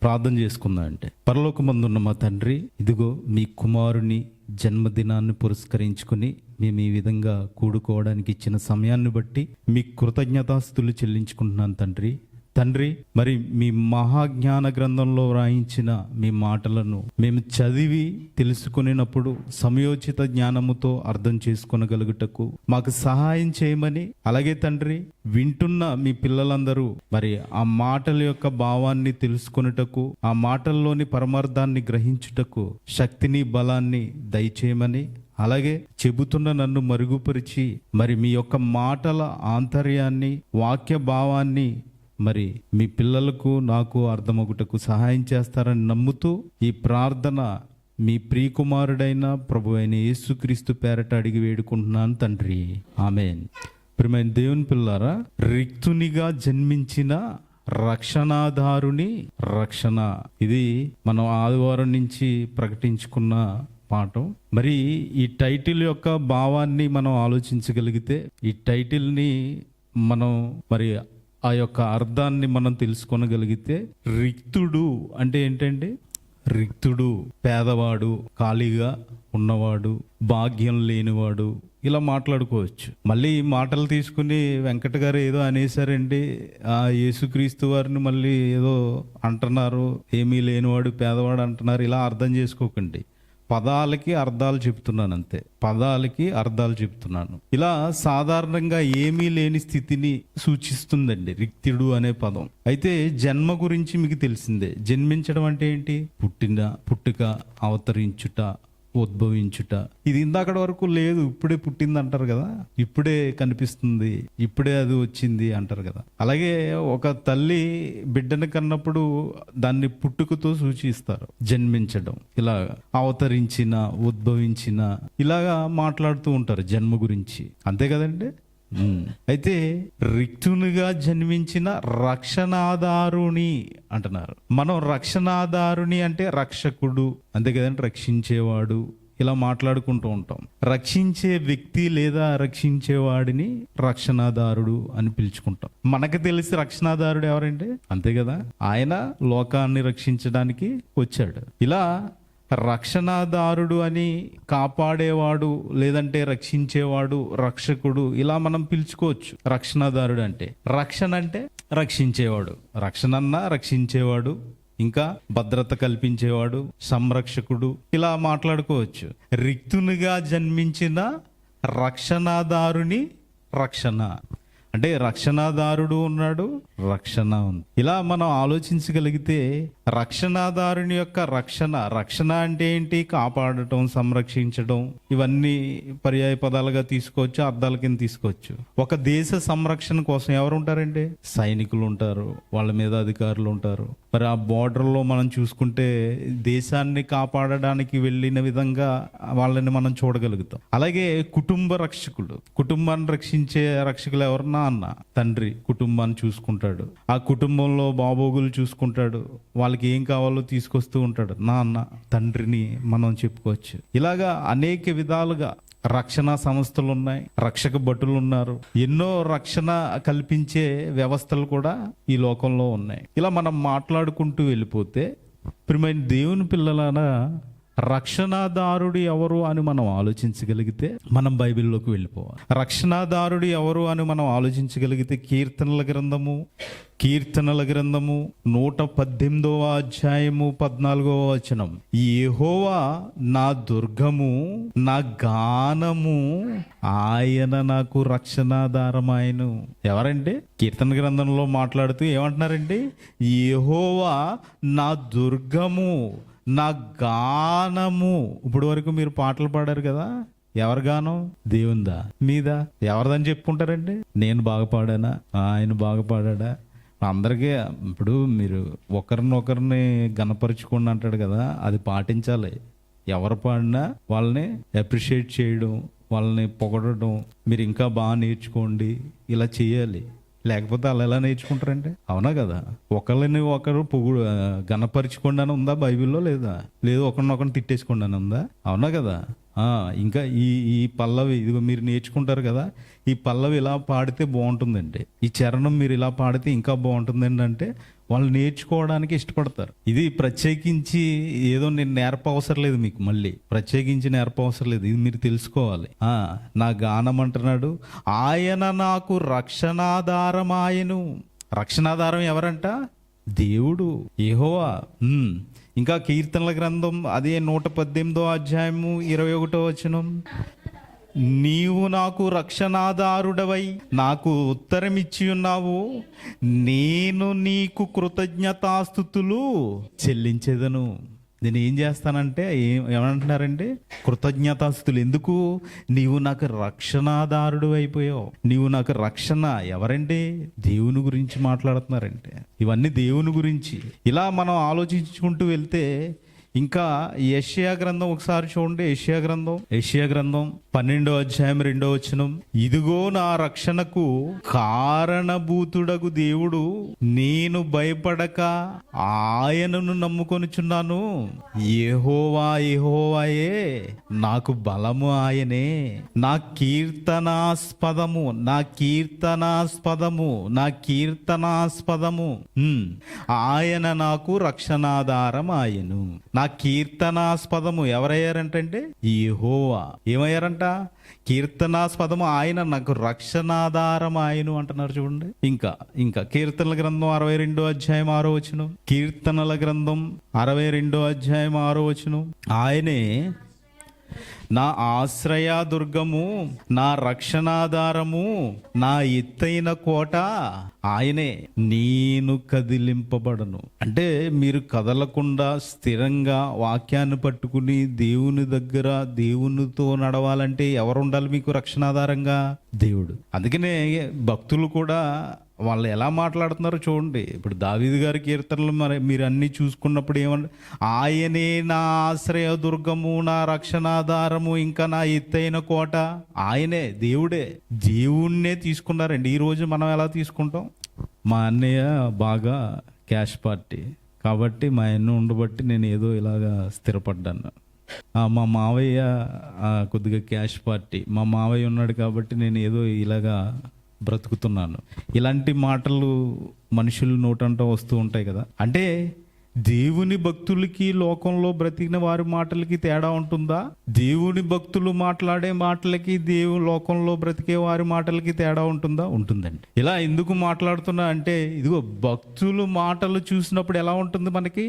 ప్రార్థన చేసుకుందాం. అంటే పరలోకమందున్న మా తండ్రి, ఇదిగో మీ కుమారుని జన్మదినాన్ని పురస్కరించుకుని మేము ఈ విధంగా కూడుకోవడానికి ఇచ్చిన సమయాన్ని బట్టి మీ కృతజ్ఞతాస్తుతులు చెల్లించుకుంటున్నాను తండ్రి. మరి మీ మహాజ్ఞాన గ్రంథంలో వ్రాయించిన మీ మాటలను మేము చదివి తెలుసుకునేటప్పుడు సమయోచిత జ్ఞానముతో అర్థం చేసుకొనగలుగుటకు మాకు సహాయం చేయమని, అలాగే తండ్రి వింటున్న మీ పిల్లలందరూ మరి ఆ మాటల యొక్క భావాన్ని తెలుసుకొనుటకు, ఆ మాటల్లోని పరమార్థాన్ని గ్రహించుటకు శక్తిని బలాన్ని దయచేయమని, అలాగే చెబుతున్న నన్ను మరుగుపరిచి మరి మీ యొక్క మాటల ఆంతర్యాన్ని, వాక్య భావాన్ని మరి మీ పిల్లలకు నాకు అర్థమగుటకు సహాయం చేస్తారని నమ్ముతూ ఈ ప్రార్థన మీ ప్రియకుమారుడైన ప్రభు అయిన యేసుక్రీస్తు పేరట అడిగి వేడుకుంటున్నాను తండ్రి, ఆమేన్. ప్రియమైన దేవుని పిల్లారా, రిక్తునిగా జన్మించిన రక్షణాధారుని రక్షణ, ఇది మనం ఆదివారం నుంచి ప్రకటించుకున్న పాఠం. మరి ఈ టైటిల్ యొక్క భావాన్ని మనం ఆలోచించగలిగితే, ఈ టైటిల్ని మనం మరి ఆ యొక్క అర్థాన్ని మనం తెలుసుకోగలిగితే, రిక్తుడు అంటే ఏంటండి? రిక్తుడు పేదవాడు, ఖాళీగా ఉన్నవాడు, భాగ్యం లేనివాడు, ఇలా మాట్లాడుకోవచ్చు. మళ్ళీ ఈ మాటలు తీసుకుని వెంకట గారు ఏదో అనేసారండి, ఆ యేసుక్రీస్తు వారిని మళ్ళీ ఏదో అంటున్నారు, ఏమీ లేనివాడు పేదవాడు అంటున్నారు, ఇలా అర్థం చేసుకోకండి. పదాలకి అర్థాలు చెప్తున్నాను, అంతే. పదాలకి అర్థాలు చెప్తున్నాను. ఇలా సాధారణంగా ఏమీ లేని స్థితిని సూచిస్తుందండి రిక్తుడు అనే పదం. అయితే జన్మ గురించి మీకు తెలిసిందే. జన్మించడం అంటే ఏంటి? పుట్టుక, అవతరించుట, ఉద్భవించుట. ఇది ఇందాకటి వరకు లేదు, ఇప్పుడే పుట్టింది అంటారు కదా, ఇప్పుడే కనిపిస్తుంది, ఇప్పుడే అది వచ్చింది అంటారు కదా. అలాగే ఒక తల్లి బిడ్డను కన్నప్పుడు దాన్ని పుట్టుకతో సూచిస్తారు, జన్మించడం. ఇలా అవతరించిన, ఉద్భవించిన, ఇలాగా మాట్లాడుతూ ఉంటారు జన్మ గురించి, అంతే కదండి. అయితే రిక్తునిగా జన్మించిన రక్షణాధారుని అంటున్నారు. మనం రక్షణాధారుని అంటే రక్షకుడు, అంతే కదండి, రక్షించేవాడు, ఇలా మాట్లాడుకుంటూ ఉంటాం. రక్షించే వ్యక్తి లేదా రక్షించేవాడిని రక్షణాధారుడు అని పిలుచుకుంటాం. మనకు తెలిసి రక్షణాధారుడు ఎవరండి? అంతే కదా, ఆయన లోకాన్ని రక్షించడానికి వచ్చాడు. ఇలా రక్షణాధారుడు అని కాపాడేవాడు, లేదంటే రక్షించేవాడు, రక్షకుడు, ఇలా మనం పిలుచుకోవచ్చు. రక్షణాధారుడు అంటే, రక్షణ అంటే రక్షించేవాడు, రక్షణ అన్నా రక్షించేవాడు, ఇంకా భద్రత కల్పించేవాడు, సంరక్షకుడు, ఇలా మాట్లాడుకోవచ్చు. రిక్తునిగా జన్మించిన రక్షణాధారుని రక్షణ అంటే రక్షణాధారుడు ఉన్నాడు, రక్షణ ఉంది. ఇలా మనం ఆలోచించగలిగితే రక్షణాధారుని యొక్క రక్షణ అంటే ఏంటి? కాపాడటం, సంరక్షించడం, ఇవన్నీ పర్యాయ పదాలుగా తీసుకోవచ్చు, అర్థాల కింద తీసుకోవచ్చు. ఒక దేశ సంరక్షణ కోసం ఎవరు ఉంటారండి? సైనికులు ఉంటారు, వాళ్ళ మీద అధికారులు ఉంటారు. మరి ఆ బోర్డర్లో మనం చూసుకుంటే దేశాన్ని కాపాడడానికి వెళ్ళిన విధంగా వాళ్ళని మనం చూడగలుగుతాం. అలాగే కుటుంబాన్ని రక్షించే రక్షకులు ఎవరన్నా అన్న తండ్రి కుటుంబాన్ని చూసుకుంటాడు, ఆ కుటుంబంలో బాబోగులు చూసుకుంటాడు, వాళ్ళకి ఏం కావాలో తీసుకొస్తూ ఉంటాడు. నాన్న, తండ్రిని మనం చెప్పుకోవచ్చు. ఇలాగా అనేక విధాలుగా రక్షణ సంస్థలు ఉన్నాయి, రక్షక భటులు ఉన్నారు, ఎన్నో రక్షణ కల్పించే వ్యవస్థలు కూడా ఈ లోకంలో ఉన్నాయి. ఇలా మనం మాట్లాడుకుంటూ వెళ్ళిపోతే, ప్రియమైన దేవుని పిల్లలారా, రక్షణాధారుడు ఎవరు అని మనం ఆలోచించగలిగితే మనం బైబిల్లోకి వెళ్ళిపోవాలి. రక్షణాధారుడు ఎవరు అని మనం ఆలోచించగలిగితే కీర్తనల గ్రంథము 118వ అధ్యాయము 14వ వచనం, యెహోవా నా దుర్గము, నా గానము, ఆయన నాకు రక్షణాధారమాయను. ఎవరండి? కీర్తన గ్రంథంలో మాట్లాడుతూ ఏమంటున్నారండి? యెహోవా నా దుర్గము, నా గానము. ఇప్పుడు వరకు మీరు పాటలు పాడారు కదా, ఎవరి గానం? దేవుందా, మీదా? ఎవరిదని చెప్పుకుంటారండి? నేను బాగా పాడానా, ఆయన బాగా పాడా? అందరికీ ఇప్పుడు మీరు ఒకరినొకరిని గణపరచుకోండి అంటాడు కదా, అది పాటించాలి. ఎవరు పాడినా వాళ్ళని అప్రిషియేట్ చేయడం, వాళ్ళని పొగడడం, మీరు ఇంకా బాగా నేర్చుకోండి, ఇలా చేయాలి. లేకపోతే అలా ఎలా నేర్చుకుంటారంటే? అవునా కదా? ఒకరిని ఒకరు గణపరచుకోండి అని ఉందా బైబిల్లో? లేదా? లేదు ఒకరినొకరిని తిట్టేసుకోండి అని ఉందా? అవునా కదా? ఇంకా ఈ పల్లవి ఇదిగో మీరు నేర్చుకుంటారు కదా, ఈ పల్లవి ఇలా పాడితే బాగుంటుందండి, ఈ చరణం మీరు ఇలా పాడితే ఇంకా బాగుంటుందండి అంటే వాళ్ళు నేర్చుకోవడానికి ఇష్టపడతారు. ఇది ప్రత్యేకించి ఏదో నేను నేర్పవసరం లేదు, మీకు మళ్ళీ ప్రత్యేకించి నేర్పవసరం లేదు, ఇది మీరు తెలుసుకోవాలి. నా గానం అంటున్నాడు, ఆయన నాకు రక్షణాధారమాయను. రక్షణాధారం ఎవరంట? దేవుడు, యెహోవా. ఇంకా కీర్తనల గ్రంథం అదే 118వ అధ్యాయము 21వ వచనం, నీవు నాకు రక్షణాధారుడవై నాకు ఉత్తరమిచ్చి ఉన్నావు, నేను నీకు కృతజ్ఞతాస్తుతులు చెల్లించేదను. నేను ఏం చేస్తానంటే ఏమంటున్నారంటే కృతజ్ఞతాస్తుతులు. ఎందుకు? నీవు నాకు రక్షణాధారుడు అయిపోయావు, నీవు నాకు రక్షణ. ఎవరండి? దేవుని గురించి మాట్లాడుతున్నారంటే ఇవన్నీ దేవుని గురించి. ఇలా మనం ఆలోచించుకుంటూ వెళ్తే ఇంకా యెషయా గ్రంథం ఒకసారి చూడండి. యెషయా గ్రంథం 12వ అధ్యాయం 2వ వచనం, ఇదిగో నా రక్షణకు కారణభూతుడగు దేవుడు, నేను భయపడక ఆయనను నమ్ముకొనుచున్నాను. యెహోవా యెహోవాయే నాకు బలము, ఆయనే నా కీర్తనాస్పదము, నా కీర్తనాస్పదము, నా కీర్తనాస్పదము. ఆయన నాకు రక్షణాధారం ఆయను. నా కీర్తనాస్పదము ఎవరయ్యారంటే యెహోవా. ఏమయ్యారంట? కీర్తనాస్పదము ఆయన, నాకు రక్షణాధారం ఆయను అంటున్నారు. చూడండి. ఇంకా కీర్తనల గ్రంథం 62వ అధ్యాయం 6వ వచనం, కీర్తనల గ్రంథం 62వ అధ్యాయం 6వ వచనం, ఆయనే నా ఆశ్రయదుర్గము, నా రక్షణాధారము, నా ఎత్తైన కోట, ఆయనే, నేను కదిలింపబడను. అంటే మీరు కదలకుండా స్థిరంగా వాక్యాన్ని పట్టుకుని దేవుని దగ్గర దేవునితో నడవాలంటే ఎవరు ఉండాలి మీకు రక్షణాధారంగా? దేవుడు. అందుకనే భక్తులు కూడా వాళ్ళు ఎలా మాట్లాడుతున్నారో చూడండి. ఇప్పుడు దావీదు గారి కీర్తనలు మరి మీరు అన్ని చూసుకున్నప్పుడు ఏమంటే, ఆయనే నా ఆశ్రయదుర్గము, నా రక్షణాధారము, ఇంకా నా ఎత్తైన కోట. ఆయనే, దేవుడే. దేవుణ్ణే తీసుకున్నారండి. ఈరోజు మనం ఎలా తీసుకుంటాం? మా అన్నయ్య బాగా క్యాష్ పార్టీ కాబట్టి మా అన్న ఉండబట్టి నేను ఏదో ఇలాగా స్థిరపడ్డాను. మా మావయ్య కొద్దిగా క్యాష్ పార్టీ, మా మావయ్య ఉన్నాడు కాబట్టి నేను ఏదో ఇలాగా బ్రతుకుతున్నాను. ఇలాంటి మాటలు మనుషులు నోటంట వస్తూ ఉంటాయి కదా. అంటే దేవుని భక్తులకి లోకంలో బ్రతికిన వారి మాటలకి తేడా ఉంటుందా? దేవుని భక్తులు మాట్లాడే మాటలకి లోకంలో బ్రతికే వారి మాటలకి తేడా ఉంటుందా? ఉంటుందండి. ఇలా ఎందుకు మాట్లాడుతున్నా అంటే, ఇదిగో భక్తులు మాటలు చూసినప్పుడు ఎలా ఉంటుంది మనకి?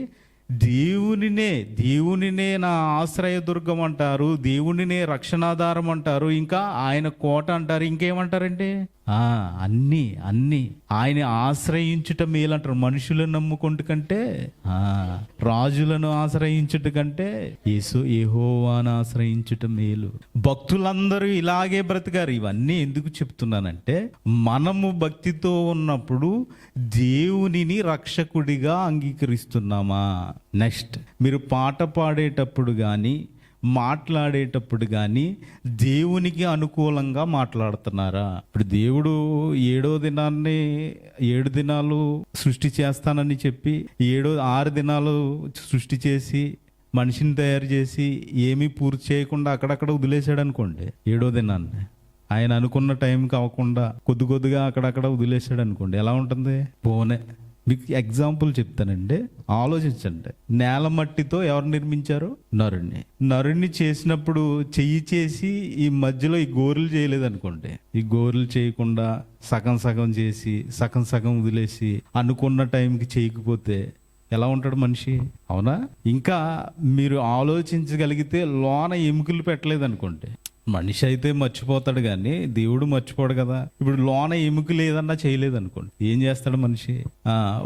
దేవునినే నా ఆశ్రయదుర్గం అంటారు, దేవునినే రక్షణాధారం అంటారు, ఇంకా ఆయన కోట అంటారు. ఇంకేమంటారంటే అన్ని ఆయన ఆశ్రయించుట మేలు అంటారు. మనుషులను నమ్ముకుంటు కంటే, రాజులను ఆశ్రయించుట కంటే యెహోవాను ఆశ్రయించుట మేలు. భక్తులందరూ ఇలాగే బ్రతికారు. ఇవన్నీ ఎందుకు చెప్తున్నానంటే, మనము భక్తితో ఉన్నప్పుడు దేవునిని రక్షకుడిగా అంగీకరిస్తున్నామా? నెక్స్ట్, మీరు పాట పాడేటప్పుడు కానీ మాట్లాడేటప్పుడు కానీ దేవునికి అనుకూలంగా మాట్లాడుతున్నారా? ఇప్పుడు దేవుడు 7వ దినాన్ని 7 దినాలు సృష్టి చేస్తానని చెప్పి 6 దినాలు సృష్టి చేసి మనిషిని తయారు చేసి ఏమీ పూర్తి చేయకుండా అక్కడక్కడ వదిలేశాడు అనుకోండి. 7వ దినాన్ని ఆయన అనుకున్న టైంకి అవ్వకుండా కొద్దిగా అక్కడక్కడ వదిలేశాడు అనుకోండి. ఎలా ఉంటుంది? పోనే. మీకు ఎగ్జాంపుల్ చెప్తానండి, ఆలోచించండి. నేల మట్టితో ఎవరు నిర్మించారు? నరుణ్ణి చేసినప్పుడు చెయ్యి చేసి ఈ మధ్యలో ఈ గోరులు చేయలేదు అనుకోండి. ఈ గోరులు చేయకుండా సగం చేసి సగం వదిలేసి అనుకున్న టైంకి చేయకపోతే ఎలా ఉంటాడు మనిషి? అవునా? ఇంకా మీరు ఆలోచించగలిగితే లోన ఎముకలు పెట్టలేదు అనుకోండి. మనిషి అయితే మర్చిపోతాడు కానీ దేవుడు మర్చిపోడు కదా. ఇప్పుడు లోన ఎముక లేదన్నా చేయలేదు అనుకోండి, ఏం చేస్తాడు మనిషి?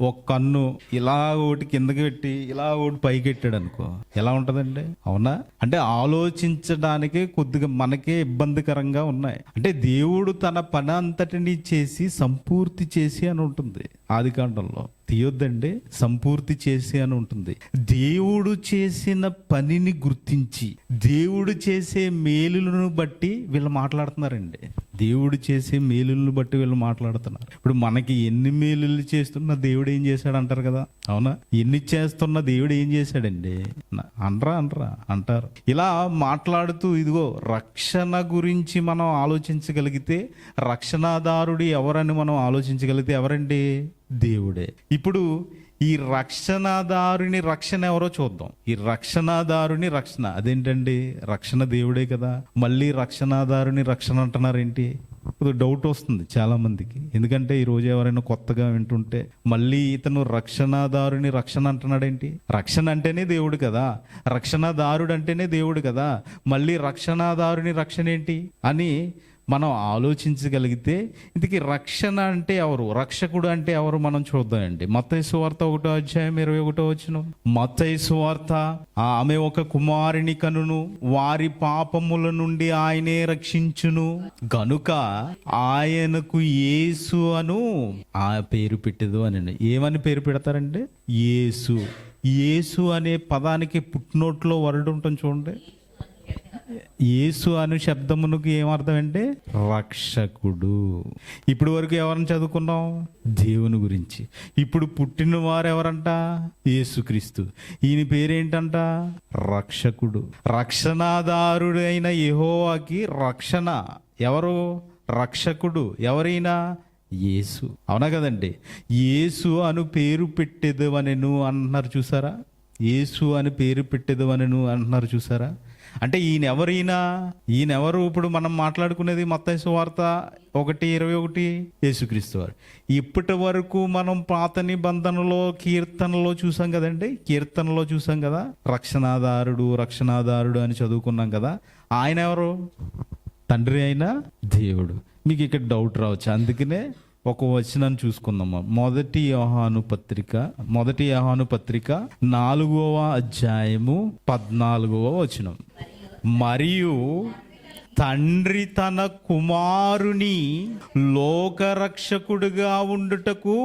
ఒక కన్ను ఇలా ఒకటి కిందకి పెట్టి ఇలా ఒకటి పైకి పెట్టాడు అనుకో, ఎలా ఉంటదండి? అవునా? అంటే ఆలోచించడానికి కొద్దిగా మనకే ఇబ్బందికరంగా ఉన్నాయి. అంటే దేవుడు తన పని అంతటిని చేసి సంపూర్తి చేసి అని ఉంటుంది ఆదికాండంలో. తీయొద్దండి, సంపూర్తి చేసి అని ఉంటుంది. దేవుడు చేసిన పనిని గుర్తించి దేవుడు చేసే మేలులను బట్టి వీళ్ళు మాట్లాడుతున్నారండి. దేవుడు చేసే మేలులను బట్టి వీళ్ళు మాట్లాడుతున్నారు. ఇప్పుడు మనకి ఎన్ని మేలులు చేస్తున్నా దేవుడు ఏం చేశాడు అంటారు కదా, అవునా? ఎన్ని చేస్తున్నా దేవుడు ఏం చేశాడండి అంటారు. ఇలా మాట్లాడుతూ ఇదిగో రక్షణ గురించి మనం ఆలోచించగలిగితే, రక్షణాదారుడు ఎవరని మనం ఆలోచించగలిగితే ఎవరండి? దేవుడే. ఇప్పుడు ఈ రక్షణాదారుని రక్షణ ఎవరో చూద్దాం. ఈ రక్షణాదారుని రక్షణ అదేంటండి? రక్షణ దేవుడే కదా, మళ్ళీ రక్షణాదారుని రక్షణ అంటున్నారేంటి? డౌట్ వస్తుంది చాలా మందికి. ఎందుకంటే ఈ రోజు ఎవరైనా కొత్తగా వింటుంటే మళ్ళీ ఇతను రక్షణాదారుని రక్షణ అంటున్నాడేంటి? రక్షణ అంటేనే దేవుడు కదా, రక్షణాదారుడు అంటేనే దేవుడు కదా, మళ్ళీ రక్షణాదారుని రక్షణ ఏంటి అని మనం ఆలోచించగలిగితే, ఇంతకీ రక్షణ అంటే ఎవరు, రక్షకుడు అంటే ఎవరు మనం చూద్దామండి. మత్తయి సువార్త 1:21. మత్తయి సువార్త, ఆమె ఒక కుమారుని కనును, వారి పాపముల నుండి ఆయనే రక్షించును గనుక ఆయనకు యేసు అను ఆ పేరు పెట్టదు అని. ఏమని పేరు పెడతారంటే యేసు. యేసు అనే పదానికి పుట్టినోట్లో వర్డ్ ఉంటుంది చూడండి. యేసు అను శబ్దమునకు ఏమర్థం అంటే రక్షకుడు. ఇప్పుడు వరకు ఎవరిని చదువుకున్నాం? దేవుని గురించి. ఇప్పుడు పుట్టిన వారు ఎవరంట? యేసుక్రీస్తు. ఈయన పేరేంటంట? రక్షకుడు. రక్షణాదారుడు అయిన యెహోవాకి రక్షణ ఎవరు? రక్షకుడు ఎవరైనా యేసు. అవునా కదండి? యేసు అను పేరు పెట్టెదవనెను అంటున్నారు చూసారా? యేసు అని పేరు పెట్టెదవనెను అంటున్నారు చూసారా? అంటే ఈయనెవరు? ఇప్పుడు మనం మాట్లాడుకునేది మత్తయి సువార్త 1:21 యేసుక్రీస్తు వారు. ఇప్పటి వరకు మనం పాత నిబంధనలో కీర్తనలో చూసాం కదండి, కీర్తనలో చూసాం కదా, రక్షణాదారుడు అని చదువుకున్నాం కదా. ఆయన ఎవరు? తండ్రి అయిన దేవుడు. మీకు ఇక్కడ డౌట్ రావచ్చు, అందుకనే ఒక వచనాన్ని చూసుకుందాము. మొదటి యోహాను పత్రిక 4:14. మరియు తండ్రి తన కుమారుని లోకరక్షకుడుగా ఉండుటకు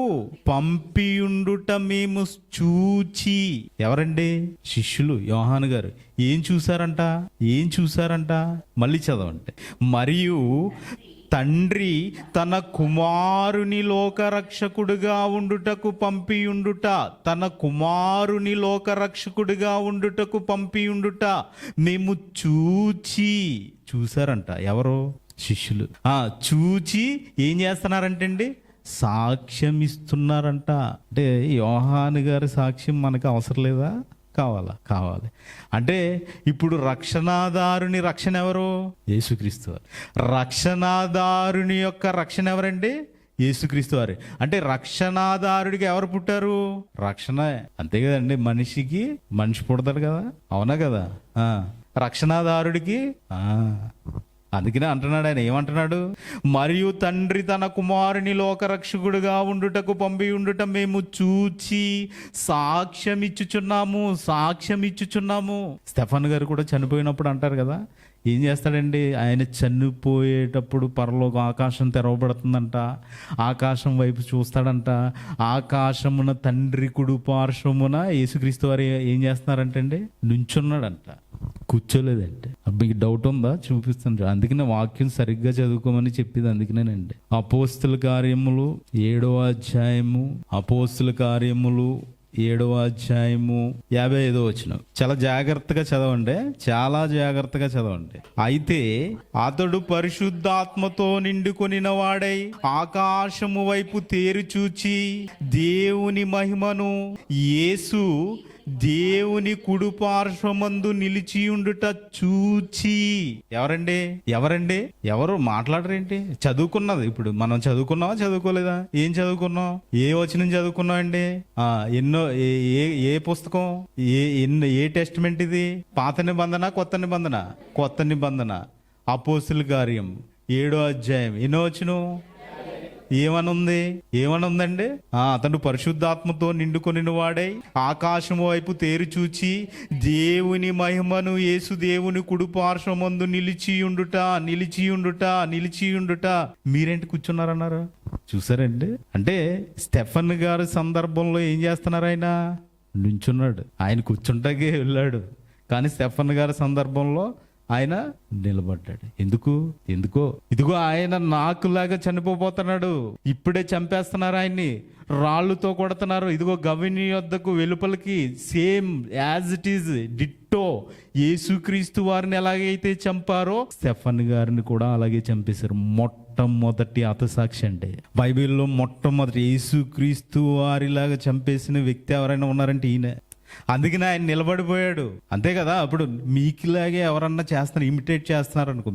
పంపియుండుట మేము చూచి. ఎవరండి? శిష్యులు. యోహాను గారు ఏం చూసారంట? మళ్ళీ చదవండి. మరియు తండ్రి తన కుమారుని లోకరక్షకుడుగా ఉండుటకు పంపియుండుట, తన కుమారుని లోకరక్షకుడుగా ఉండుటకు పంపియుండుట మేము చూసారంట. ఎవరు? శిష్యులు. చూచి ఏం చేస్తున్నారంటే అండి? సాక్ష్యం ఇస్తున్నారంట. అంటే యోహాను గారి సాక్ష్యం మనకు అవసరం లేదా? కావాలి. అంటే ఇప్పుడు రక్షణాదారుని రక్షణ ఎవరు? యేసుక్రీస్తు వారు. రక్షణాదారుని యొక్క రక్షణ ఎవరండి? యేసుక్రీస్తు వారు. అంటే రక్షణాదారుడికి ఎవరు పుట్టారు? రక్షణ. అంతే కదండి, మనిషికి మనిషి పుడతాడు కదా, అవునా కదా? రక్షణాదారుడికి అందుకనే అంటున్నాడు ఆయన. ఏమంటున్నాడు? మరియు తండ్రి తన కుమారుని లోకరక్షకుడుగా ఉండుటకు పంపి ఉండుట మేము చూచి సాక్ష్యం ఇచ్చుచున్నాము. స్టెఫన్ గారు కూడా చనిపోయినప్పుడు అంటారు కదా, ఏం చేస్తాడండి ఆయన? చనిపోయేటప్పుడు పరలోక ఆకాశం తెరవబడుతుందంట, ఆకాశం వైపు చూస్తాడంట. ఆకాశమున తండ్రి కుడి పార్శ్వమున యేసుక్రీస్తు వారు ఏం చేస్తున్నారంటే అండి? నుంచున్నాడంట, కూర్చోలేదంటే. మీకు డౌట్ ఉందా? చూపిస్తాను. అందుకనే వాక్యం సరిగ్గా చదువుకోమని చెప్పింది అందుకనేనండి. అపోస్తుల కార్యములు 7వ అధ్యాయము 55వ వచనం. చాలా జాగ్రత్తగా చదవండి. అయితే అతడు పరిశుద్ధాత్మతో నిండుకొనిన వాడై ఆకాశము వైపు తేరి చూచి దేవుని మహిమను, యేసు దేవుని కుడి పార్శ్వమందు నిలిచియుండుట చూచి. ఎవరు మాట్లాడరేంటి? చదువుకున్నది. ఇప్పుడు మనం చదువుకున్నావా చదువుకోలేదా? ఏం చదువుకున్నాం? ఏ వచనం చదువుకున్నాం అండి? ఎన్నో ఏ పుస్తకం? ఏ టెస్టిమెంట్ ఇది? పాత నిబంధన, కొత్త నిబంధన. అపోస్తుల కార్యం 7వ అధ్యాయం ఎన్నో వచనం? ఏమనుందండి? అతడు పరిశుద్ధాత్మతో నిండుకొనిన వాడై ఆకాశము వైపు తేరి చూచి దేవుని మహిమను, యేసు దేవుని కుడి పార్శ్వమందు నిలిచియుండుట. మీరేంటి కూర్చున్నారన్నారు? చూసారండి? అంటే స్టెఫన్ గారి సందర్భంలో ఏం చేస్తున్నారు? ఆయన నుంచున్నాడు. ఆయన కూర్చుంటాకే వెళ్ళాడు. కానీ స్టెఫన్ గారి సందర్భంలో ఆయన నిలబడ్డాడు. ఎందుకో ఇదిగో ఆయన నాకులాగా చనిపోతున్నాడు, ఇప్పుడే చంపేస్తున్నారు ఆయన్ని, రాళ్ళుతో కొడుతున్నారు. ఇదిగో గవిని యొద్దకు వెలుపలికి same as it is ditto యేసుక్రీస్తు వారిని ఎలాగైతే చంపారో స్టెఫన్ గారిని కూడా అలాగే చంపేశారు. మొట్టమొదటి హతసాక్షి అంటే బైబిల్లో మొట్టమొదటి యేసుక్రీస్తు వారిలాగా చంపేసిన వ్యక్తి ఎవరైనా ఉన్నారంటే ఈయన. అందుకనే ఆయన నిలబడిపోయాడు. అంతే కదా. అప్పుడు మీకులాగే ఎవరన్నా చేస్తున్నారు, ఇమిటేట్ చేస్తున్నారు అనుకో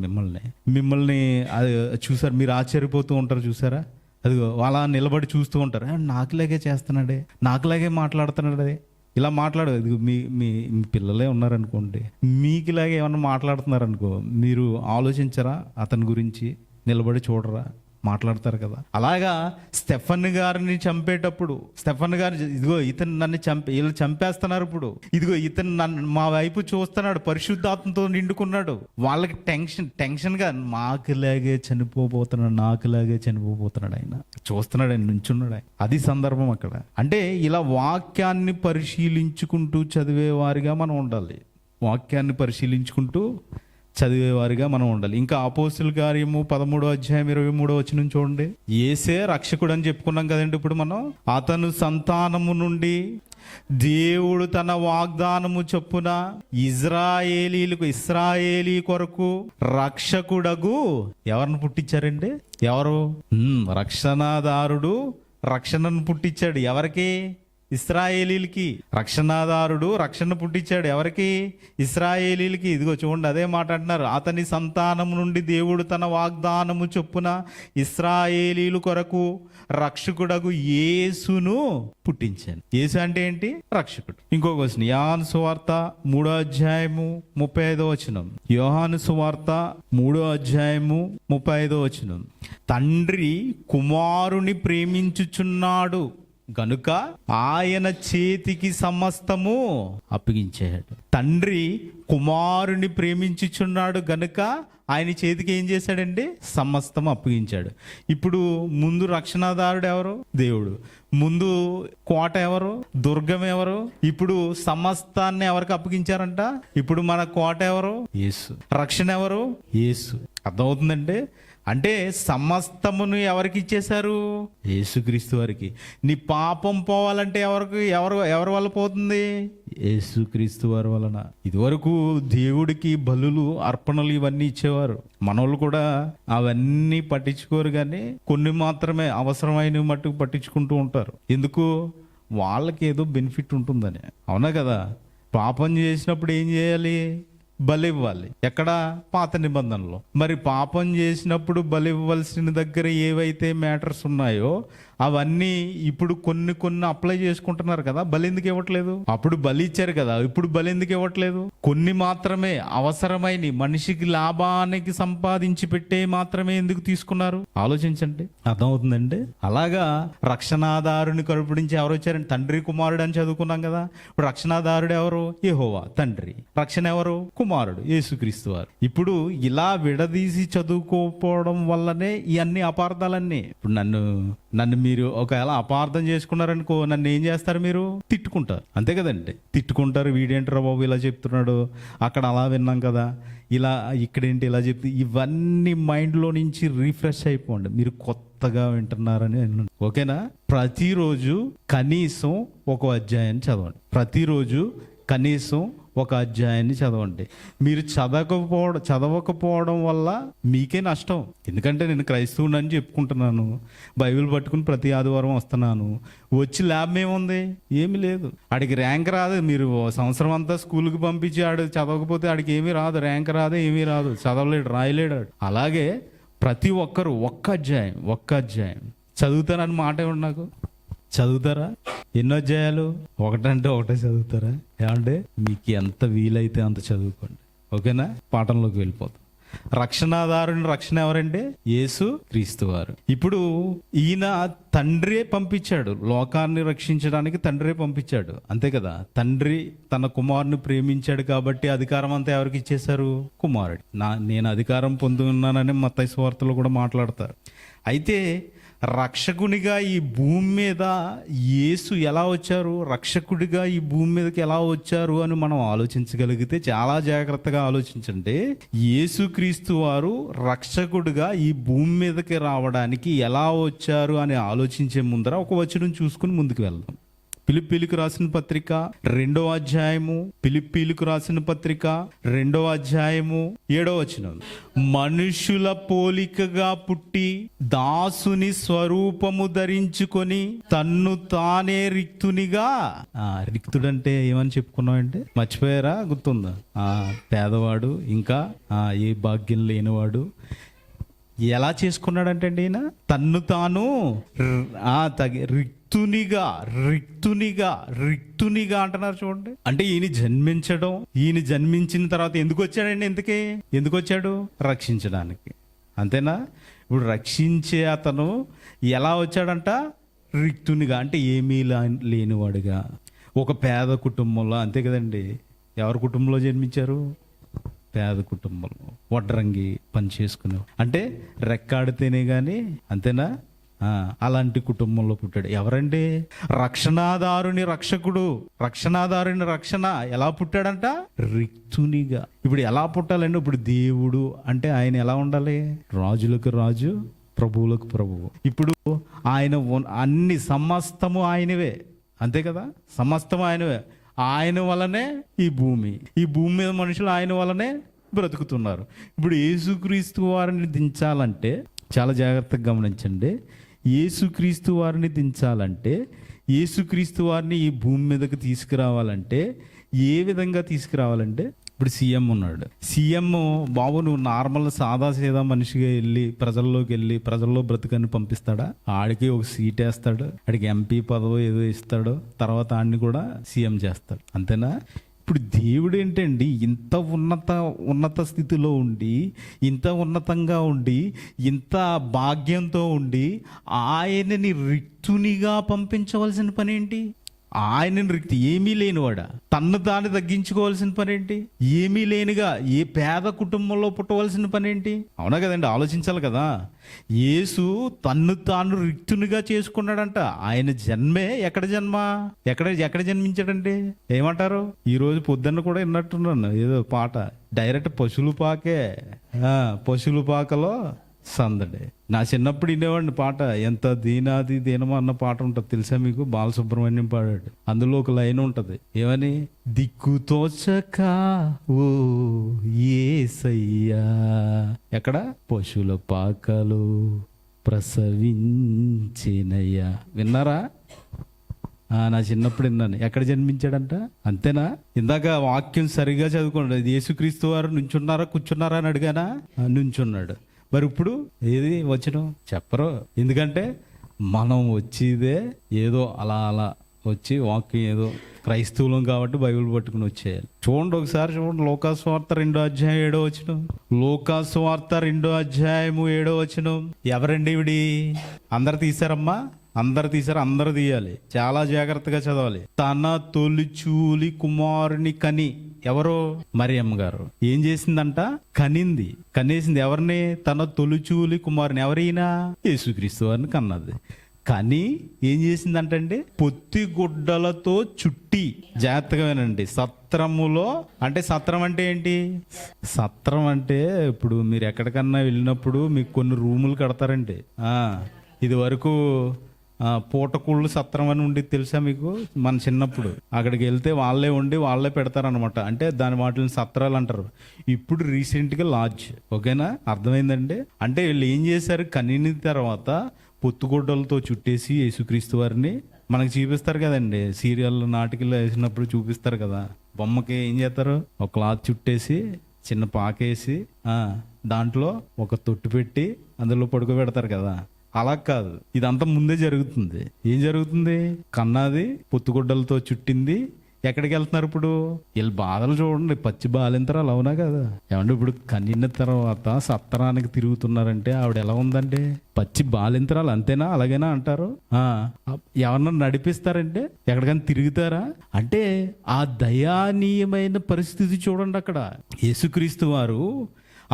మిమ్మల్ని అది చూసారు, మీరు ఆశ్చర్యపోతూ ఉంటారు చూసారా. అదిగో అలా నిలబడి చూస్తూ ఉంటారు, నాకులాగే చేస్తున్నాడే, నాకులాగే మాట్లాడుతున్నాడే, ఇలా మాట్లాడు. అది మీ పిల్లలే ఉన్నారనుకోండి, మీకులాగే ఏమన్నా మాట్లాడుతున్నారనుకో, మీరు ఆలోచించరా? అతని గురించి నిలబడి చూడరా? మాట్లాడతారు కదా. అలాగా స్టెఫన్ గారిని చంపేటప్పుడు స్టెఫన్ గారు ఇదిగో ఇతను నన్ను వీళ్ళు చంపేస్తున్నారు, ఇప్పుడు ఇదిగో ఇతను మా వైపు చూస్తున్నాడు, పరిశుద్ధాత్మతో నిండుకున్నాడు. వాళ్ళకి టెన్షన్ గా నాకులాగే చనిపోబోతున్నాడు ఆయన. చూస్తున్నాడు, ఆయన నుంచున్నాడు ఆయన. అది సందర్భం అక్కడ. అంటే ఇలా వాక్యాన్ని పరిశీలించుకుంటూ చదివేవారిగా మనం ఉండాలి. వాక్యాన్ని పరిశీలించుకుంటూ చదివేవారిగా మనం ఉండాలి. ఇంకా అపోస్తుల కార్యము 13వ అధ్యాయం 23వ వచనం చూడండి. యేసే రక్షకుడు అని చెప్పుకున్నాం కదండి. ఇప్పుడు మనం అతను సంతానము నుండి దేవుడు తన వాగ్దానము చొప్పున ఇస్రాయేలీ కొరకు రక్షకుడగు ఎవరిని పుట్టించారండి? ఎవరు? రక్షణాదారుడు రక్షణను పుట్టించాడు. ఎవరికి? ఇశ్రాయేలీలకి. రక్షణాదారుడు రక్షణ పుట్టించాడు. ఎవరికి? ఇశ్రాయేలీలకి. ఇదిగో చూడండి, అదే మాట అంటున్నారు. అతని సంతానం నుండి దేవుడు తన వాగ్దానము చొప్పున ఇశ్రాయేలీలు కొరకు రక్షకుడగు యేసును పుట్టించాను. యేసు అంటే ఏంటి? రక్షకుడు. ఇంకో క్వశ్చన్, యోహాను సువార్త 3వ అధ్యాయము 35వ వచనం. యోహాను సువార్త 3వ అధ్యాయము 35వ వచనం. తండ్రి కుమారుని ప్రేమించుచున్నాడు గనుక ఆయన చేతికి సమస్తము అప్పగించాడు. తండ్రి కుమారుని ప్రేమించుచున్నాడు గనుక ఆయన చేతికి ఏం చేశాడండి? సమస్తం అప్పగించాడు. ఇప్పుడు ముందు రక్షణాదారుడు ఎవరు? దేవుడు. ముందు కోట ఎవరు? దుర్గం ఎవరు? ఇప్పుడు సమస్తాన్ని ఎవరికి అప్పగించారంట? ఇప్పుడు మన కోట ఎవరు? యేసు. రక్షణ ఎవరు? యేసు. అర్థమవుతుందంటే అంటే సమస్తమును ఎవరికి ఇచ్చేశారు? యేసుక్రీస్తు వారికి. నీ పాపం పోవాలంటే ఎవరి వల్ల పోతుంది? యేసుక్రీస్తు వారి వలన. ఇదివరకు దేవుడికి బలులు, అర్పణలు ఇవన్నీ ఇచ్చేవారు. మనోళ్ళు కూడా అవన్నీ పట్టించుకోరు, కానీ కొన్ని మాత్రమే అవసరమైన మట్టుకు పట్టించుకుంటూ ఉంటారు. ఎందుకు? వాళ్ళకి ఏదో బెనిఫిట్ ఉంటుందని. అవునా కదా. పాపం చేసినప్పుడు ఏం చేయాలి? బలి ఇవ్వాలి. ఎక్కడ? పాత నిబంధనలో. మరి పాపం చేసినప్పుడు బలి ఇవ్వాల్సిన దగ్గర ఏవైతే మ్యాటర్స్ ఉన్నాయో అవన్నీ ఇప్పుడు కొన్ని అప్లై చేసుకుంటున్నారు కదా. బలి ఎందుకు ఇవ్వట్లేదు? అప్పుడు బలి ఇచ్చారు కదా, ఇప్పుడు బలి ఎందుకు ఇవ్వట్లేదు? కొన్ని మాత్రమే అవసరమైన మనిషికి లాభానికి సంపాదించి పెట్టే మాత్రమే ఎందుకు తీసుకున్నారు? ఆలోచించండి. అర్థమవుతుందండి. అలాగా రక్షణాదారుని కడుపు నుంచి ఎవరు వచ్చారండి? తండ్రి కుమారుడు అని చదువుకున్నాం కదా. ఇప్పుడు రక్షణాదారుడు ఎవరు? యెహోవా తండ్రి. రక్షణ ఎవరు? కుమారుడు యేసుక్రీస్తు వారు. ఇప్పుడు ఇలా విడదీసి చదువుకోకపోవడం వల్లనే ఈ అన్ని అపార్థాలన్నీ. ఇప్పుడు నన్ను మీరు ఒకవేళ అపార్థం చేసుకున్నారనుకో, నన్ను ఏం చేస్తారు? మీరు తిట్టుకుంటారు. అంతే కదండి. తిట్టుకుంటారు. వీడేంటారా బాబు ఇలా చెప్తున్నాడు, అక్కడ అలా విన్నాం కదా, ఇలా ఇక్కడేంటి ఇలా చెప్తే. ఇవన్నీ మైండ్లో నుంచి రీఫ్రెష్ అయిపోండి. మీరు కొత్తగా వింటున్నారని. ఓకేనా? ప్రతిరోజు కనీసం ఒక అధ్యాయాన్ని చదవండి. ప్రతిరోజు కనీసం ఒక అధ్యాయాన్ని చదవండి. మీరు చదవకపోవడం వల్ల మీకే నష్టం. ఎందుకంటే నేను క్రైస్తవుని అని చెప్పుకుంటున్నాను, బైబిల్ పట్టుకుని ప్రతి ఆదివారం వస్తున్నాను. వచ్చి ల్యాబ్ ఏముంది? ఏమి లేదు. ఆడికి ర్యాంక్ రాదు. మీరు సంవత్సరం అంతా స్కూల్కి పంపించి ఆడు చదవకపోతే ఆడికి ఏమీ రాదు, ర్యాంక్ రాదు, ఏమీ రాదు, చదవలేడు, రాయలేడు. అలాగే ప్రతి ఒక్కరు ఒక్క అధ్యాయం చదువుతానని మాట ఇవ్వండి నాకు. చదువుతారా? ఎన్నో అధ్యాయాలు? ఒకటంటే ఒకటే చదువుతారా? ఏమంటే మీకు ఎంత వీలైతే అంత చదువుకోండి. ఓకేనా? పాఠంలోకి వెళ్ళిపోతాం. రక్షణాదారుని రక్షణ ఎవరండి? యేసు క్రీస్తు వారు. ఇప్పుడు ఈయన తండ్రే పంపించాడు, లోకాన్ని రక్షించడానికి తండ్రే పంపించాడు. అంతే కదా. తండ్రి తన కుమారుని ప్రేమించాడు కాబట్టి అధికారం అంతా ఎవరికి ఇచ్చేశారు? కుమారుడు. నేను అధికారం పొందున్నానని మత్తయి సువార్తలో కూడా మాట్లాడతారు. అయితే రక్షకునిగా ఈ భూమి మీద యేసు ఎలా వచ్చారు, రక్షకుడిగా ఈ భూమి మీదకి ఎలా వచ్చారు అని మనం ఆలోచించగలిగితే, చాలా జాగ్రత్తగా ఆలోచించండి. యేసుక్రీస్తు వారు రక్షకుడిగా ఈ భూమి మీదకి రావడానికి ఎలా వచ్చారు అని ఆలోచించే ముందర ఒక వచనం చూసుకుని ముందుకు వెళ్దాం. ఫిలిప్పీలకు రాసిన పత్రిక 2వ అధ్యాయము, ఫిలిప్పీలకు రాసిన పత్రిక 2వ అధ్యాయము 7వ వచనం. మనుషుల పోలికగా పుట్టి దాసుని స్వరూపము ధరించుకొని తన్ను తానే రిక్తునిగా. రిక్తుడంటే ఏమని చెప్పుకున్నామంటే మర్చిపోయారా? గుర్తుందా? పేదవాడు, ఇంకా ఏ భాగ్యం లేనివాడు. ఎలా చేసుకున్నాడంటే అండి ఈయన తన్ను తాను రిక్తునిగా అంటున్నారు చూడండి. అంటే ఈయన జన్మించడం, ఈయన జన్మించిన తర్వాత ఎందుకు వచ్చాడండి? ఎందుకు వచ్చాడు? రక్షించడానికి. అంతేనా? ఇప్పుడు రక్షించే అతను ఎలా వచ్చాడంట? రిక్తునిగా, అంటే ఏమీ లేనివాడుగా, ఒక పేద కుటుంబంలో. అంతే కదండి. ఎవరి కుటుంబంలో జన్మించారు? పేద కుటుంబంలో, వడ్రంగి పని చేసుకునే, అంటే రెక్కాడితేనే గాని. అంతేనా? అలాంటి కుటుంబంలో పుట్టాడు. ఎవరండి? రక్షణాదారుని రక్షకుడు, రక్షణాదారుని రక్షణ. ఎలా పుట్టాడంట? రిక్తునిగా. ఇప్పుడు ఎలా పుట్టాలండి? ఇప్పుడు దేవుడు అంటే ఆయన ఎలా ఉండాలి? రాజులకు రాజు, ప్రభువులకు ప్రభువు. ఇప్పుడు ఆయన అన్ని సమస్తము ఆయనవే. అంతే కదా? సమస్తము ఆయనవే. ఆయన వలనే ఈ భూమి మీద మనుషులు ఆయన వలనే బ్రతుకుతున్నారు. ఇప్పుడు యేసుక్రీస్తు వారిని దించాలంటే చాలా జాగ్రత్తగా గమనించండి. యేసుక్రీస్తు వారిని దించాలంటే, యేసుక్రీస్తు వారిని ఈ భూమి మీదకి తీసుకురావాలంటే ఏ విధంగా తీసుకురావాలంటే, ఇప్పుడు సీఎం ఉన్నాడు. సీఎం బాబు నువ్వు నార్మల్ సాదా సీదా మనిషిగా వెళ్ళి ప్రజల్లోకి వెళ్ళి ప్రజల్లో బ్రతుకని పంపిస్తాడా? ఆడికి ఒక సీట్ వేస్తాడు, ఆడికి ఎంపీ పదవి ఏదో ఇస్తాడు, తర్వాత ఆడిని కూడా సీఎం చేస్తాడు. అంతేనా? ఇప్పుడు దేవుడు ఏంటండి ఇంత ఉన్నత స్థితిలో ఉండి, ఇంత ఉన్నతంగా ఉండి, ఇంత భాగ్యంతో ఉండి ఆయనని రిక్తునిగా పంపించవలసిన పని ఏంటి? ఆయనని రిక్తి ఏమీ లేనివాడా తన్ను తాను తగ్గించుకోవాల్సిన పని ఏంటి? ఏమీ లేనిగా ఏ పేద కుటుంబంలో పుట్టవలసిన పని ఏంటి? అవునా కదండి? ఆలోచించాలి కదా. యేసు తన్ను తాను రిక్తునిగా చేసుకున్నాడంట. ఆయన జన్మే ఎక్కడ జన్మించాడంటే ఏమంటారు? ఈ రోజు పొద్దున్న కూడా విన్నట్టున్నాను ఏదో పాట, డైరెక్ట్ పశువుల పాకలో సందడి. నా చిన్నప్పుడు వినేవాడిని పాట, ఎంత దీనాది దీనమా అన్న పాట ఉంటుంది తెలుసా మీకు? బాలసుబ్రహ్మణ్యం పాడాడు. అందులో ఒక లైన్ ఉంటది, ఏమని? దిక్కుతోచక ఓ యేసయ్యా, ఎక్కడ? పశువుల పాకలు ప్రసవించినయ్యా. విన్నారా? నా చిన్నప్పుడు విన్నాను. ఎక్కడ జన్మించాడంట? అంతేనా? ఇందాక వాక్యం సరిగా చదువుకోండి. యేసుక్రీస్తు వారు నుంచున్నారా కూర్చున్నారా అని అడిగానా? నుంచున్నాడు. మరి ఇప్పుడు ఏది వచనం చెప్పరు. ఎందుకంటే మనం వచ్చేదే ఏదో అలా వచ్చి వాక్యం ఏదో క్రైస్తవులం కాబట్టి బైబిల్ పట్టుకుని వచ్చేయాలి. చూడండి ఒకసారి చూడండి, లోకాసువార్త 2వ అధ్యాయం 7వ వచనం. లోకాసువార్త 2వ అధ్యాయము 7వ వచనం. ఎవరండి ఇవిడి? అందరు తీశారమ్మా? అందరు తీశారు. అందరు తీయాలి. చాలా జాగ్రత్తగా చదవాలి. తన తొలిచూలి కుమారుని కని. ఎవరు? మరియమ్మ గారు ఏం చేసిందంట? కనేసింది. ఎవరిని? తన తొలిచూలి కుమారుని. ఎవరైనా? యేసుక్రీస్తు వారిని కన్నది. కానీ ఏం చేసిందంటే పొత్తి గుడ్డలతో చుట్టి, జాగ్రత్తగా వినండి, సత్రములో. అంటే సత్రం అంటే ఏంటి? సత్రం అంటే ఇప్పుడు మీరు ఎక్కడికన్నా వెళ్ళినప్పుడు మీకు కొన్ని రూములు కడతారండి. ఇది వరకు పూటకూళ్ళు సత్రం అని ఉండి తెలుసా మీకు? మన చిన్నప్పుడు అక్కడికి వెళ్తే వాళ్ళే వండి వాళ్ళే పెడతారనమాట. అంటే దాని వాటిని సత్రాలు అంటారు. ఇప్పుడు రీసెంట్గా లాడ్జ్. ఓకేనా? అర్థమైందండి? అంటే వీళ్ళు ఏం చేశారు? కనిన తర్వాత పొత్తుగుడ్డలతో చుట్టేసి యేసుక్రీస్తు వారిని మనకు చూపిస్తారు కదండి. సీరియల్ నాటికల్లో వేసినప్పుడు చూపిస్తారు కదా. బొమ్మకి ఏం చేస్తారు? ఒక క్లాత్ చుట్టేసి చిన్న పాకేసి దాంట్లో ఒక తొట్టు పెట్టి అందులో పడుకోబెడతారు కదా. అలా కాదు, ఇదంతా ముందే జరుగుతుంది. ఏం జరుగుతుంది? కన్నాది, పొత్తుగుడ్డలతో చుట్టింది. ఎక్కడికి వెళ్తున్నారు ఇప్పుడు? వీళ్ళు బాధలు చూడండి, పచ్చి బాలింతరాలు. అవునా కదా? ఏమంటే ఇప్పుడు కనిన తర్వాత సత్రానికి తిరుగుతున్నారంటే ఆవిడ ఎలా ఉందంటే పచ్చి బాలింతరాలు. అంతేనా? అలాగేనా అంటారు? ఎవరన్నా నడిపిస్తారంటే ఎక్కడికైనా తిరుగుతారా? అంటే ఆ దయానీయమైన పరిస్థితి చూడండి అక్కడ. యేసుక్రీస్తు వారు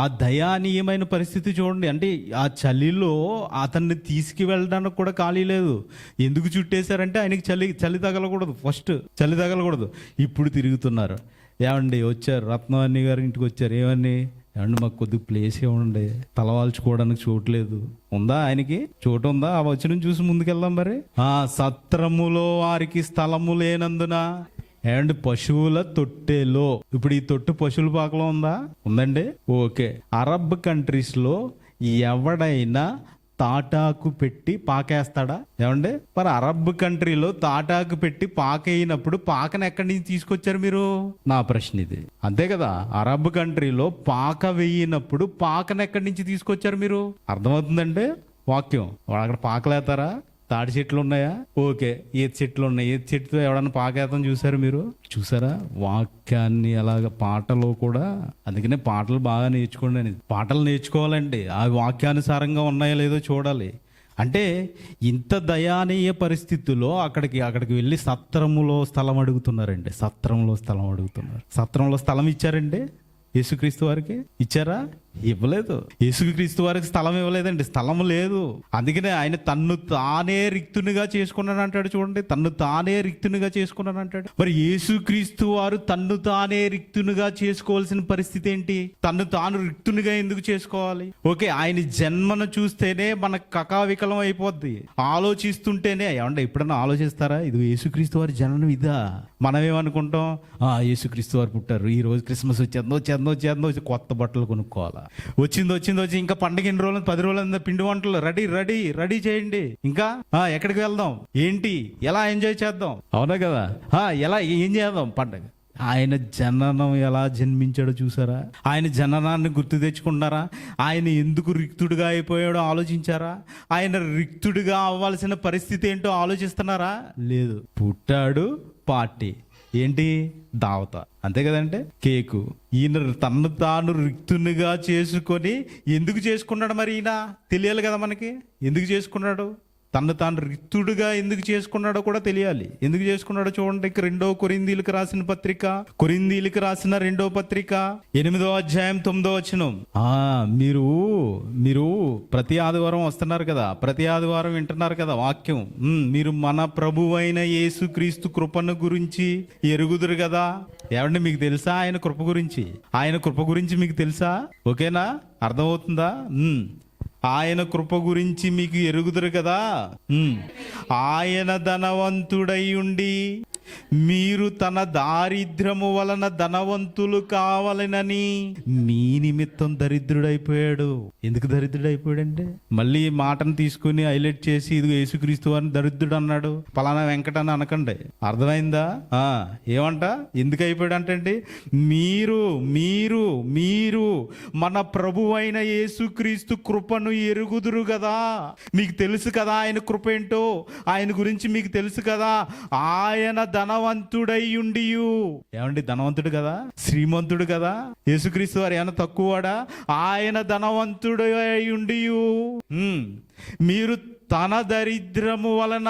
ఆ దయానీయమైన పరిస్థితి చూడండి. అంటే ఆ చలిలో అతన్ని తీసుకువెళ్ళడానికి కూడా ఖాళీ లేదు. ఎందుకు చుట్టేశారంటే ఆయనకి చలి తగలకూడదు, ఫస్ట్ చలి తగలకూడదు. ఇప్పుడు తిరుగుతున్నారు. ఏమండి వచ్చారు, రత్నవాణి గారి ఇంటికి వచ్చారు. ఏమండి మాకు కొద్దిగా ప్లేస్ ఏమండి, తలవాల్చుకోవడానికి చోట్లేదు. ఉందా ఆయనకి చోటు ఉందా? ఆ వచనం చూసి ముందుకెళ్దాం. మరి సత్రములో వారికి స్థలము లేనందున ఏమండి పశువుల తొట్టెలో, ఇప్పుడు ఈ తొట్టు పశువుల పాకలో ఉందా? ఉందండి. ఓకే. అరబ్ కంట్రీస్ లో ఎవడైనా తాటాకు పెట్టి పాకేస్తాడా? ఏమండి మరి అరబ్ కంట్రీలో తాటాకు పెట్టి పాకేయినప్పుడు పాకను ఎక్కడి నుంచి తీసుకొచ్చారు మీరు? నా ప్రశ్న ఇది. అంతే కదా, అరబ్ కంట్రీలో పాక వేయినప్పుడు పాకను ఎక్కడి నుంచి తీసుకొచ్చారు మీరు? అర్థమవుతుందంటే వాక్యం. అక్కడ పాకలేతారా? తాటి చెట్లు ఉన్నాయా? ఓకే. ఈత చెట్లు ఉన్నాయి. ఈత చెట్టుతో ఎవడన్నా పాకేతం చూసారు మీరు? చూసారా? వాక్యాన్ని అలాగ పాటలో కూడా, అందుకనే పాటలు బాగా నేర్చుకోండి అని. పాటలు నేర్చుకోవాలండి, ఆ వాక్యానుసారంగా ఉన్నాయో లేదో చూడాలి. అంటే ఇంత దయానీయ పరిస్థితుల్లో అక్కడికి వెళ్ళి సత్రములో స్థలం అడుగుతున్నారండి. సత్రంలో స్థలం అడుగుతున్నారు. సత్రంలో స్థలం ఇచ్చారండి యేసుక్రీస్తు వారికి? ఇచ్చారా? ఇవ్వలేదు. యేసుక్రీస్తు వారికి స్థలం ఇవ్వలేదండి, స్థలం లేదు. అందుకనే ఆయన తన్ను తానే రిక్తునిగా చేసుకున్నాను అంటాడు. చూడండి, తన్ను తానే రిక్తునిగా చేసుకున్నాను అంటాడు. మరి యేసుక్రీస్తు వారు తన్ను తానే రిక్తునిగా చేసుకోవాల్సిన పరిస్థితి ఏంటి? తన్ను తాను రిక్తునిగా ఎందుకు చేసుకోవాలి? ఓకే, ఆయన జన్మను చూస్తేనే మనకు కకావికలం అయిపోద్ది. ఆలోచిస్తుంటేనే, ఏమంటే ఎప్పుడన్నా ఆలోచిస్తారా? ఇది యేసుక్రీస్తు వారి జననం ఇదా? మనమేమనుకుంటాం, యేసుక్రీస్తు వారు పుట్టారు, ఈ రోజు క్రిస్మస్ వచ్చేందో కొత్త బట్టలు కొనుక్కోవాలా, వచ్చింది ఇంకా పండగ ఎన్ని రోజులు, 10 రోజులు పిండి వంటలు రెడీ చేయండి. ఇంకా ఎక్కడికి వెళ్దాం, ఏంటి, ఎలా ఎంజాయ్ చేద్దాం? అవునా కదా? ఎలా ఏం చేద్దాం పండగ? ఆయన జననం ఎలా జన్మించాడో చూసారా? ఆయన జననాన్ని గుర్తు తెచ్చుకున్నారా? ఆయన ఎందుకు రిక్తుడిగా అయిపోయాడో ఆలోచించారా? ఆయన రిక్తుడిగా అవ్వాల్సిన పరిస్థితి ఏంటో ఆలోచిస్తున్నారా? లేదు. పుట్టాడు, పార్టీ ఏంటి, దావత, అంతే కదంటే, కేకు. ఈయన తన్ను తాను రిక్తునిగా చేసుకొని ఎందుకు చేసుకున్నాడు? మరి ఈయన తెలియాలి కదా మనకి. ఎందుకు చేసుకున్నాడు? తను తాను రిక్తుడుగా ఎందుకు చేసుకున్నాడో కూడా తెలియాలి. ఎందుకు చేసుకున్నాడో చూడండి. 2 కొరింథీయులకు రాసిన పత్రిక, కొరింథీయులకు రాసిన 2వ పత్రిక 8వ అధ్యాయం 9వ వచనం. మీరు ప్రతి ఆదివారం వస్తున్నారు కదా, ప్రతి ఆదివారం వింటున్నారు కదా వాక్యం. మీరు మన ప్రభువైన యేసుక్రీస్తు కృపను గురించి ఎరుగుదురు కదా. ఏమంటే మీకు తెలుసా ఆయన కృప గురించి? ఆయన కృప గురించి మీకు తెలుసా? ఓకేనా? అర్థమవుతుందా? ఆయన కృప గురించి మీకు ఎరుగుదురు కదా. ఆయన ధనవంతుడై ఉండి మీరు తన దారిద్ర్యము వలన ధనవంతులు కావాలనని మీ నిమిత్తం దరిద్రుడైపోయాడు. ఎందుకు దరిద్రుడైపోయాడంటే, మళ్ళీ ఈ మాటను తీసుకుని హైలైట్ చేసి ఇదిగో యేసుక్రీస్తు వారిని దరిద్రుడు అన్నాడు, పలానా వెంకట అని అనకండి. అర్థమైందా? ఏమంట, ఎందుకు అయిపోయాడు అంటే, మీరు మన ప్రభువైన యేసుక్రీస్తు కృపను ఎరుగుదురు కదా. మీకు తెలుసు కదా ఆయన కృప ఏంటో, ఆయన గురించి మీకు తెలుసు కదా. ఆయన ధనవంతుడై ఉండి, ఏమండి ధనవంతుడు కదా, శ్రీమంతుడు కదా. యేసుక్రీస్తు వారు ఏమైనా తక్కువడా? ఆయన ధనవంతుడు అయి ఉండి మీరు తన దరిద్రము వలన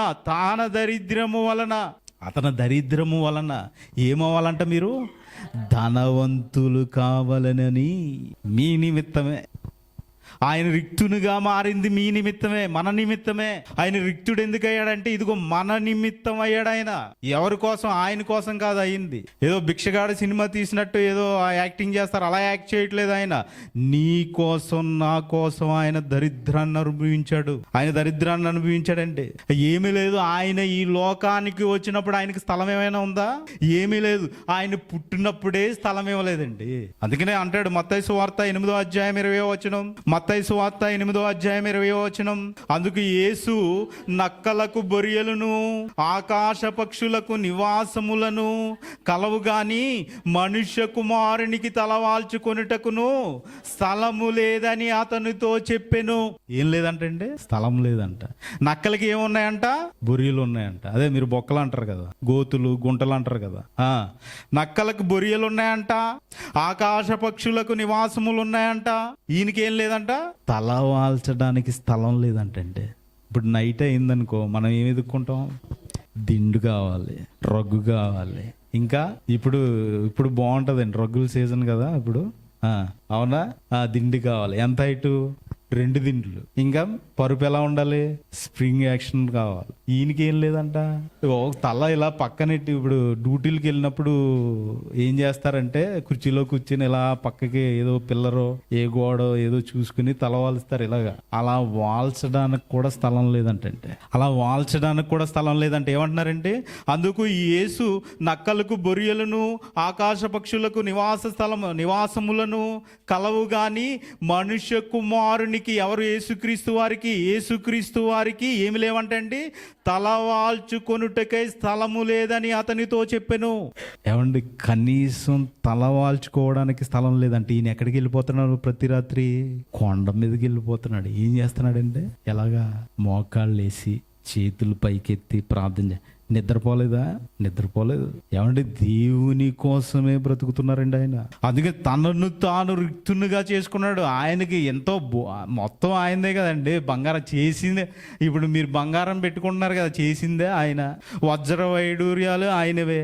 అతని దరిద్రము వలన ఏమవ్వాలంట? మీరు ధనవంతులు కావాలనని. మీ నిమిత్తమే ఆయన రిక్తునిగా మారింది, మీ నిమిత్తమే, మన నిమిత్తమే. ఆయన రిక్తుడు ఎందుకు అయ్యాడంటే, ఇదిగో మన నిమిత్తం అయ్యాడు. ఆయన ఎవరి కోసం? ఆయన కోసం కాదు అయింది. ఏదో భిక్షగాడు సినిమా తీసినట్టు ఏదో యాక్టింగ్ చేస్తారు, అలా యాక్ట్ చేయట్లేదు. ఆయన నీ కోసం, నా కోసం ఆయన దరిద్రాన్ని అనుభవించాడు. ఆయన దరిద్రాన్ని అనుభవించాడంటే ఏమీ లేదు. ఆయన ఈ లోకానికి వచ్చినప్పుడు ఆయనకి స్థలం ఏమైనా ఉందా? ఏమీ లేదు. ఆయన పుట్టినప్పుడే స్థలం ఇవ్వలేదండి. అందుకనే అంటాడు మత్తయి సువార్త 8వ అధ్యాయం 20వ వచనం. మత్తయి సువార్త 8వ అధ్యాయం 20వ వచనం. అందుకు యేసు నక్కలకు బొరియలను, ఆకాశ పక్షులకు నివాసములను కలవు గాని మనుష్య కుమారునికి తలవాల్చుకొనుటకును స్థలము లేదని అతనితో చెప్పెను. ఏం లేదంటే, స్థలం లేదంట. నక్కలకి ఏమున్నాయంట? బొరియలు ఉన్నాయంట. అదే మీరు బొక్కలు అంటారు కదా, గోతులు గుంటలు అంటారు కదా. నక్కలకు బొరియలు ఉన్నాయంట, ఆకాశ పక్షులకు నివాసములు ఉన్నాయంట. ఈయనకేం లేదంట? తల వాల్చడానికి స్థలం లేదంటే. ఇప్పుడు నైట్ అయిందనుకో, మనం ఏమి ఎదుక్కుంటాం? దిండు కావాలి, రగ్గు కావాలి. ఇంకా ఇప్పుడు బాగుంటుందండి, రగ్గుల సీజన్ కదా. ఇప్పుడు అవునా? దిండు కావాలి. ఎంత హైటు? 2 దిండ్లు. ఇంకా పరుపు ఎలా ఉండాలి? స్ప్రింగ్ యాక్షన్ కావాలి. ఈయనకి ఏం లేదంట. తల ఇలా పక్కనెట్టి, ఇప్పుడు డ్యూటీలకు వెళ్ళినప్పుడు ఏం చేస్తారంటే కుర్చీలో కూర్చుని ఇలా పక్కకి ఏదో పిల్లరో ఏ గోడో ఏదో చూసుకుని తల వాల్స్తారు ఇలాగా. అలా వాల్చడానికి కూడా స్థలం లేదంటే, ఏమంటున్నారంటే, అందుకు ఈ యేసు నక్కలకు, బొరియలను, ఆకాశ పక్షులకు నివాసములను కలవు గాని మనుష్య కుమారునికి, ఎవరు? యేసుక్రీస్తు వారికి ఏమి లేవంటండి? తల వాల్చుకొనుటకై స్థలము లేదని అతనితో చెప్పెను. ఏమండి, కనీసం తల వాల్చుకోవడానికి స్థలం లేదంటే ఈయన ఎక్కడికి వెళ్ళిపోతున్నాడు? ప్రతి రాత్రి కొండ మీదకి వెళ్ళిపోతున్నాడు. ఏం చేస్తున్నాడంటే ఎలాగా? మోకాళ్ళు వేసి చేతులు పైకెత్తి ప్రార్థన. నిద్రపోలేదు. ఏమంటే దేవుని కోసమే బ్రతుకుతున్నారండి ఆయన. అందుకే తనను తాను రిక్తునిగా చేసుకున్నాడు. ఆయనకి ఎంతో మొత్తం ఆయనదే కదండి. బంగారం చేసిందే. ఇప్పుడు మీరు బంగారం పెట్టుకుంటున్నారు కదా, చేసిందే ఆయన. వజ్ర వైడూర్యాలు ఆయనవే,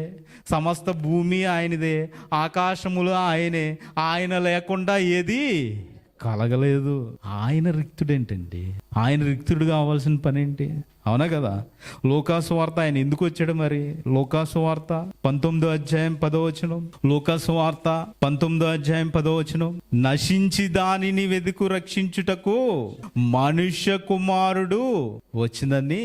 సమస్త భూమి ఆయనదే, ఆకాశములు ఆయనే. ఆయన లేకుండా ఏది కలగలేదు. ఆయన రిక్తుడేంటండి? ఆయన రిక్తుడు కావాల్సిన పని ఏంటి? అవునా కదా? లోకాసు వార్త ఆయన ఎందుకు వచ్చాడు మరి? లోకాసు వార్త 19వ అధ్యాయం 10వ వచనం. లోకాసు వార్త 19వ అధ్యాయం 10వ వచనం. నశించి దానిని వెదుకు రక్షించుటకు మనుష్య కుమారుడు వచ్చిందని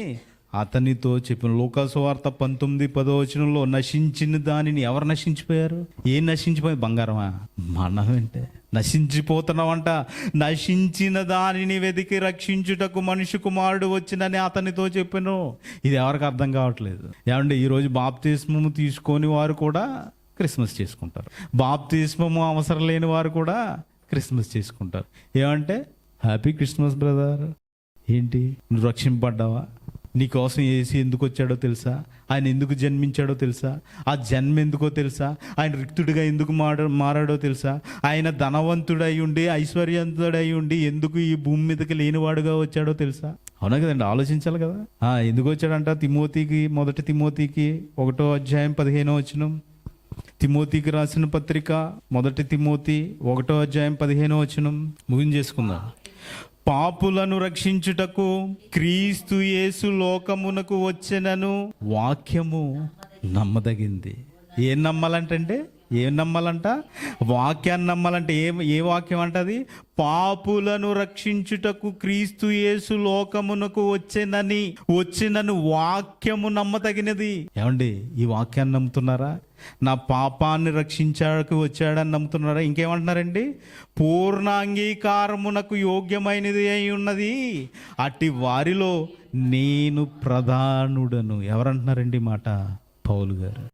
అతనితో చెప్పిన. లోకాసు వార్త 19:10 వచనంలో నశించిన దానిని, ఎవరు నశించిపోయారు? ఏం నశించిపోయి? బంగారమా? మనమేంటే నశించిపోతున్నామంట. నశించిన దానిని వెతికి రక్షించుటకు మనిషి కుమారుడు వచ్చినని అతనితో చెప్పాను. ఇది ఎవరికి అర్థం కావట్లేదు. ఏమంటే ఈరోజు బాప్తిస్మము తీసుకొని వారు కూడా క్రిస్మస్ చేసుకుంటారు. బాప్తిస్మము అవసరం లేని వారు కూడా క్రిస్మస్ చేసుకుంటారు. ఏమంటే హ్యాపీ క్రిస్మస్ బ్రదర్. ఏంటి, నువ్వు రక్షింపబడ్డావా? నీకోసం యేసు ఎందుకు వచ్చాడో తెలుసా? ఆయన ఎందుకు జన్మించాడో తెలుసా? ఆ జన్మ ఎందుకో తెలుసా? ఆయన రిక్తుడిగా ఎందుకు మారాడో తెలుసా? ఆయన ధనవంతుడై ఉండి, ఐశ్వర్యవంతుడై ఉండి ఎందుకు ఈ భూమి మీదకి లేనివాడుగా వచ్చాడో తెలుసా? అవునా కదండి, ఆలోచించాలి కదా. ఎందుకు వచ్చాడంట? మొదటి తిమోతికి 1వ అధ్యాయం 15వ వచనం. తిమోతికి రాసిన పత్రిక మొదటి తిమోతి 1వ అధ్యాయం 15వ వచనం. ముగించేసుకుందాం. పాపులను రక్షించుటకు క్రీస్తు యేసు లోకమునకు వచ్చెనను వాక్యము నమ్మదగింది. ఏం నమ్మాలంటే వాక్యాన్ని నమ్మాలంటే ఏ వాక్యం అంటది? పాపులను రక్షించుటకు క్రీస్తు యేసు లోకమునకు వచ్చినను వాక్యము నమ్మదగినది. ఏమండి, ఈ వాక్యాన్ని నమ్ముతున్నారా? నా పాపాన్ని రక్షించాడానికి వచ్చాడని నమ్ముతున్నారా? ఇంకేమంటున్నారండి? పూర్ణ అంగీకారమునకు యోగ్యమైనది అయి ఉన్నది, అట్టి వారిలో నేను ప్రధానుడను. ఎవరంటున్నారండి మాట? పౌలు గారు.